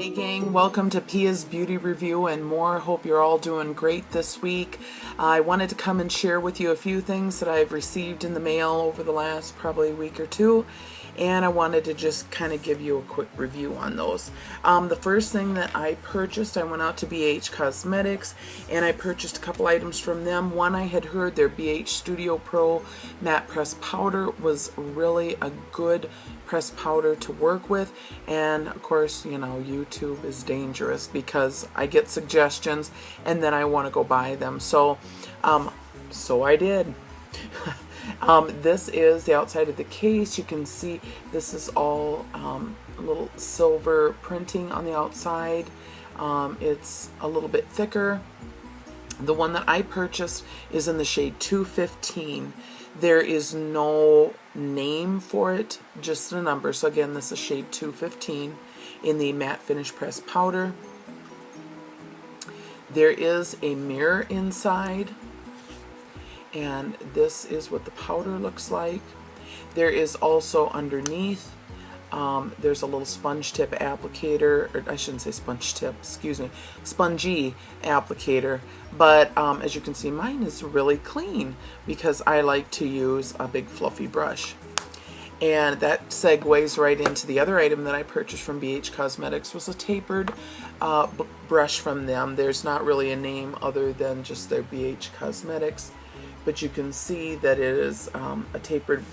Hey gang, welcome to Pia's Beauty Review and more. Hope you're all doing great this week. I wanted to come and share with you a few things that I've received in the mail over the last probably week or two, and I wanted to just kind of give you a quick review on those. The first thing that I purchased, I went out to BH Cosmetics and I purchased a couple items from them. One, I had heard their BH Studio Pro Matte Press Powder was really a good press powder to work with, and of course, you know, YouTube is dangerous because I get suggestions and then I want to go buy them. So I did. This is the outside of the case. You can see this is all a little silver printing on the outside. It's a little bit thicker. The one that I purchased is in the shade 215. There is no name for it, just a number. So again, this is shade 215 in the matte finish press powder. There is a mirror inside, and this is what the powder looks like. There is also underneath, there's a little sponge tip applicator, or I shouldn't say sponge tip, excuse me, spongy applicator. But as you can see, mine is really clean because I like to use a big fluffy brush. And that segues right into the other item that I purchased from BH Cosmetics, was a tapered brush from them. There's not really a name other than just their BH Cosmetics, but you can see that it is a tapered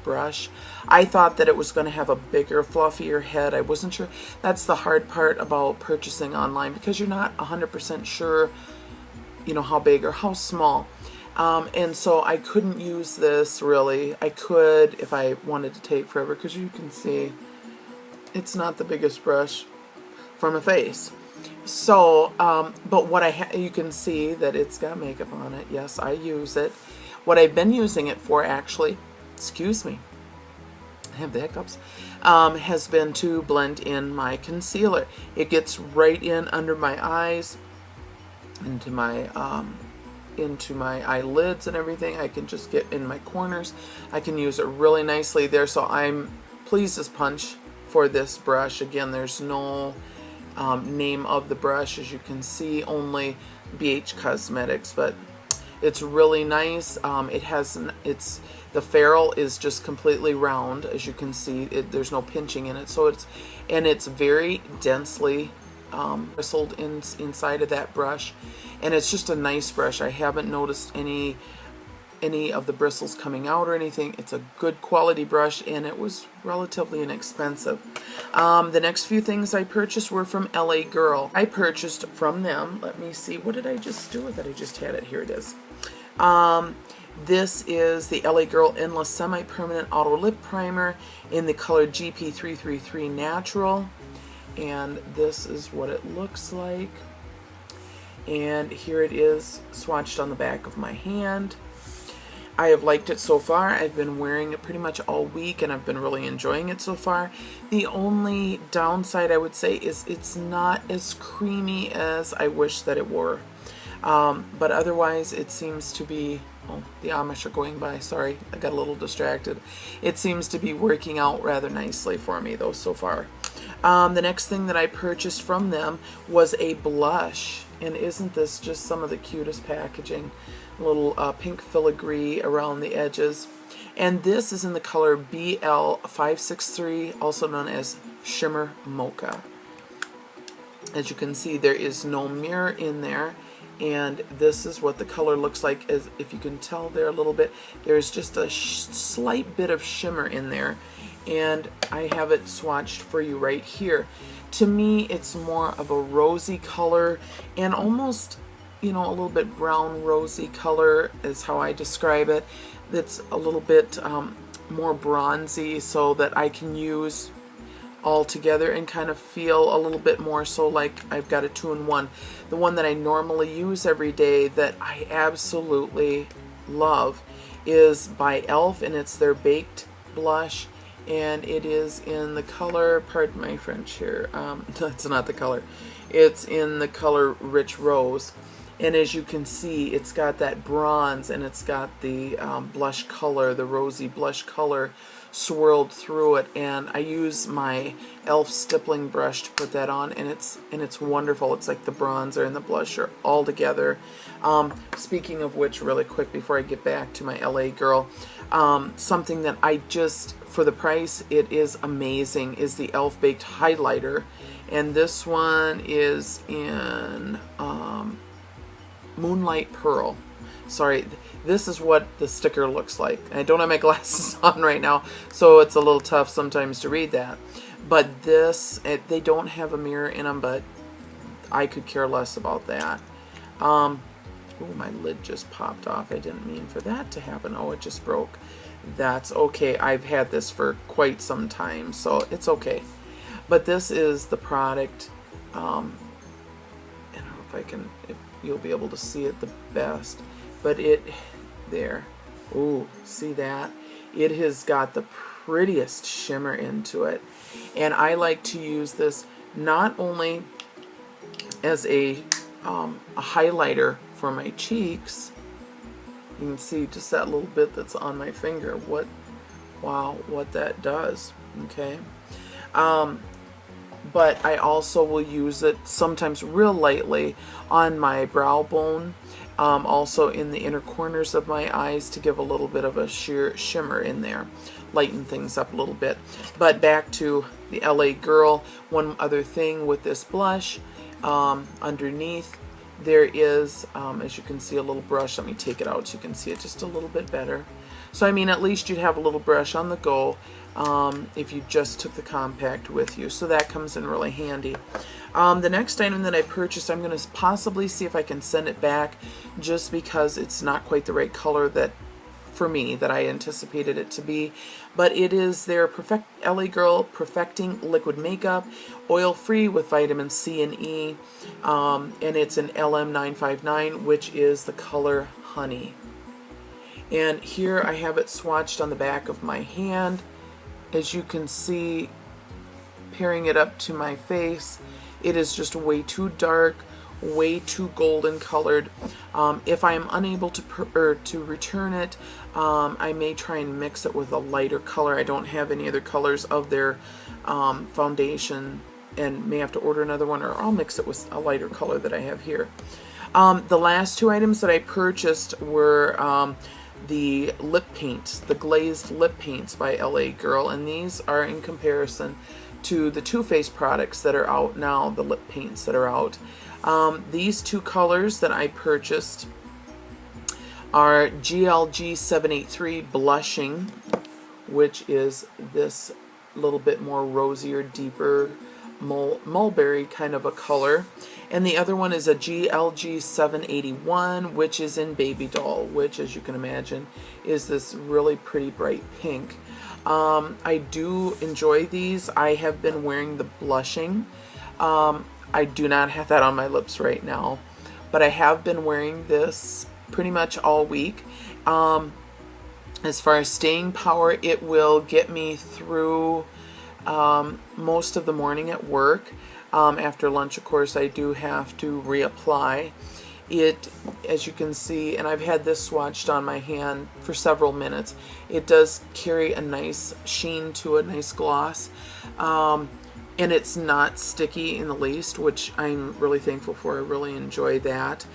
brush. I thought that it was going to have a bigger, fluffier head. I wasn't sure. That's the hard part about purchasing online, because you're not 100% sure, you know, how big or how small. And so I couldn't use this really. I could if I wanted to take forever, because you can see it's not the biggest brush from a face. So, but what you can see that it's got makeup on it. Yes, I use it. What I've been using it for, actually, excuse me, I have the hiccups, has been to blend in my concealer. It gets right in under my eyes, into my eyelids and everything. I can just get in my corners. I can use it really nicely there. So I'm pleased as punch for this brush. Again, there's no name of the brush, as you can see, only BH Cosmetics, but it's really nice. The ferrule is just completely round, as you can see. There's no pinching in it, so it's very densely bristled inside of that brush, and it's just a nice brush. I haven't noticed any of the bristles coming out or anything. It's a good quality brush, and it was relatively inexpensive. The next few things I purchased were from LA Girl. I purchased from them, let me see, what did I just do with it? I just had it, here it is. This is the LA Girl Endless Semi-Permanent Auto Lip Primer in the color GP333 Natural, and this is what it looks like. And here it is swatched on the back of my hand. I have liked it so far. I've been wearing it pretty much all week, and I've been really enjoying it so far. The only downside, I would say, is it's not as creamy as I wish that it were. But otherwise, it seems to be, oh, the Amish are going by, sorry, I got a little distracted. It seems to be working out rather nicely for me, though, so far. The next thing that I purchased from them was a blush, and isn't this just some of the cutest packaging? A little pink filigree around the edges, and this is in the color BL563, also known as Shimmer Mocha. As you can see, there is no mirror in there, and this is what the color looks like. As if you can tell there a little bit, there's just a slight bit of shimmer in there, and I have it swatched for you right here. To me, it's more of a rosy color, and almost, you know, a little bit brown rosy color is how I describe it. It's a little bit more bronzy, so that I can use all together and kind of feel a little bit more so like I've got a 2-in-1. The one that I normally use every day that I absolutely love is by e.l.f., and it's their Baked Blush, and it is in the color, pardon my French here, that's not the color, it's in the color Rich Rose. And as you can see, it's got that bronze and it's got the blush color, the rosy blush color swirled through it. And I use my e.l.f. stippling brush to put that on, and it's wonderful. It's like the bronzer and the blusher all together. Speaking of which, really quick before I get back to my LA girl, something that I just, for the price, it is amazing, is the e.l.f. Baked Highlighter. And this one is in Moonlight Pearl. Sorry, this is what the sticker looks like. I don't have my glasses on right now, so it's a little tough sometimes to read that. But this, they don't have a mirror in them, but I could care less about that. Oh, my lid just popped off. I didn't mean for that to happen. Oh, it just broke. That's okay. I've had this for quite some time, so it's okay. But this is the product. I don't know if you'll be able to see it the best, but there. Ooh, see that? It has got the prettiest shimmer into it. And I like to use this not only as a highlighter for my cheeks. You can see just that little bit that's on my finger. Wow, what that does. Okay. But I also will use it sometimes real lightly on my brow bone, also in the inner corners of my eyes to give a little bit of a sheer shimmer in there, lighten things up a little bit. But back to the LA girl, one other thing with this blush, underneath there is, as you can see, a little brush. Let me take it out so you can see it just a little bit better. So I mean, at least you'd have a little brush on the go if you just took the compact with you. So that comes in really handy. The next item that I purchased, I'm going to possibly see if I can send it back, just because it's not quite the right color that, for me, that I anticipated it to be. But it is their LA Girl Perfecting Liquid Makeup, oil-free with vitamin C and E, and it's an LM959, which is the color Honey. And here I have it swatched on the back of my hand. As you can see, pairing it up to my face, it is just way too dark, way too golden colored. If I am unable to return it, I may try and mix it with a lighter color. I don't have any other colors of their foundation, and may have to order another one, or I'll mix it with a lighter color that I have here. The last two items that I purchased were the lip paints, the glazed lip paints by LA Girl, and these are in comparison to the Too Faced products that are out now, the lip paints that are out. These two colors that I purchased are GLG 783 Blushing, which is this little bit more rosier, deeper mulberry kind of a color, and the other one is a GLG 781, which is in Baby Doll, which, as you can imagine, is this really pretty bright pink. I do enjoy these. I have been wearing the blushing. I do not have that on my lips right now, but I have been wearing this pretty much all week. As far as staying power, it will get me through most of the morning at work. After lunch, of course, I do have to reapply it, as you can see, and I've had this swatched on my hand for several minutes. It does carry a nice sheen to it, nice gloss, and it's not sticky in the least, which I'm really thankful for. I really enjoy that.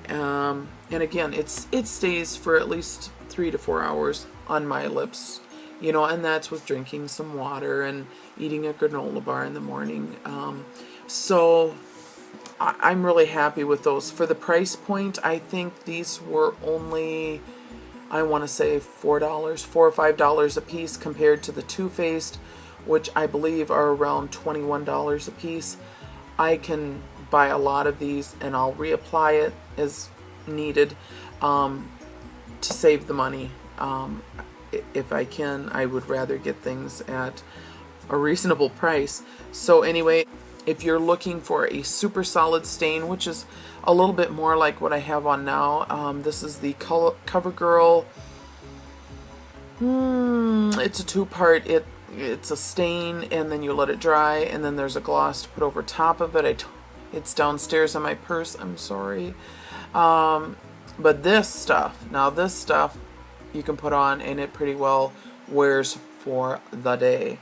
And again, it stays for at least 3 to 4 hours on my lips, you know, and that's with drinking some water and eating a granola bar in the morning. So I'm really happy with those. For the price point, I think these were only, I want to say $4 or $5 a piece, compared to the Too Faced, which I believe are around $21 a piece. I can buy a lot of these and I'll reapply it as needed to save the money. If I can, I would rather get things at a reasonable price. So anyway, if you're looking for a super solid stain, which is a little bit more like what I have on now, this is the CoverGirl. It's a two-part. It's a stain, and then you let it dry, and then there's a gloss to put over top of it. It's downstairs in my purse. I'm sorry. But this stuff, you can put on and it pretty well wears for the day.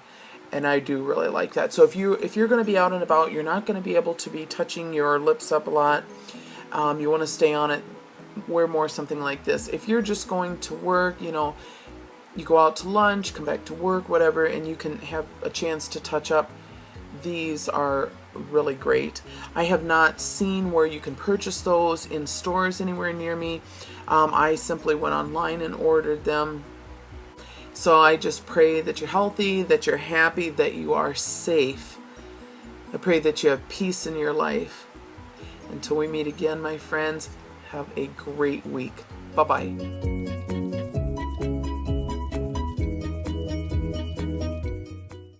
And I do really like that. So if you're going to be out and about, you're not going to be able to be touching your lips up a lot. You want to stay on it, wear more something like this. If you're just going to work, you go out to lunch, come back to work, whatever, and you can have a chance to touch up, these are really great. I have not seen where you can purchase those in stores anywhere near me. I simply went online and ordered them. So I just pray that you're healthy, that you're happy, that you are safe. I pray that you have peace in your life. Until we meet again, my friends, have a great week. Bye-bye.